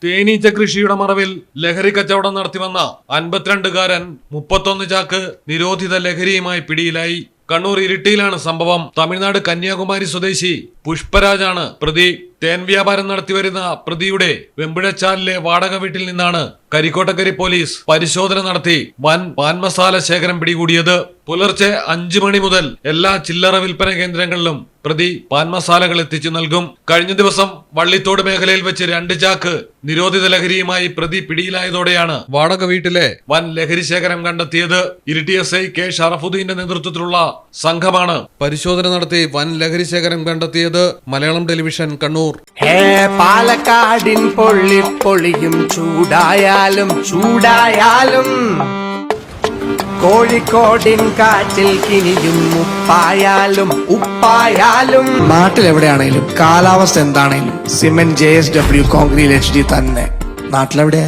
തേനീച്ച കൃഷിയുടെ മറവിൽ ലഹരി കച്ചവടം നടത്തിവന്ന 52കാരൻ 31 ചാക്ക് നിരോധിത ലഹരിയുമായി പിടിയിലായി. കണ്ണൂർ ഇരിട്ടിയിലാണ് സംഭവം. തമിഴ്നാട് കന്യാകുമാരി സ്വദേശി പുഷ്പരാജാണ് പ്രതി. തേൻ വ്യാപാരം നടത്തിവരുന്ന പ്രതിയുടെ വെമ്പുഴച്ചാലിലെ വാടക വീട്ടിൽ നിന്നാണ് കരിക്കോട്ടക്കരി പോലീസ് പരിശോധന നടത്തി വൻ പാൻ മസാല ശേഖരം പിടികൂടിയത്. പുലർച്ചെ 5 മണി മുതൽ എല്ലാ ചില്ലറ വിൽപ്പന കേന്ദ്രങ്ങളിലും പ്രതി പാൻ മസാലകൾ എത്തിച്ചു നൽകും. കഴിഞ്ഞ ദിവസം വള്ളിത്തോട് മേഖലയിൽ വെച്ച് 2 ചാക്ക് നിരോധിത ലഹരിയുമായി പ്രതി പിടിയിലായതോടെയാണ് വാടക വീട്ടിലെ വൻ ലഹരി ശേഖരം കണ്ടെത്തിയത്. ഇരിട്ടി SI കെ ഷറഫുദ്ദീന്റെ നേതൃത്വത്തിലുള്ള സംഘമാണ് പരിശോധന നടത്തി വൻ ലഹരി ശേഖരം കണ്ടെത്തിയത്. മലയാളം ടെലിവിഷൻ, കണ്ണൂർ. പാലക്കാടിൻ പൊള്ളിപ്പൊളിയും ചൂടായാലും കോഴിക്കോടിൻ കാറ്റിൽ കിനിയും ഉപ്പായാലും നാട്ടിലെവിടെയാണേലും കാലാവസ്ഥ എന്താണേലും സിമെന്റ് JSW കോൺക്രീറ്റ് HD തന്നെ. നാട്ടിലെവിടെ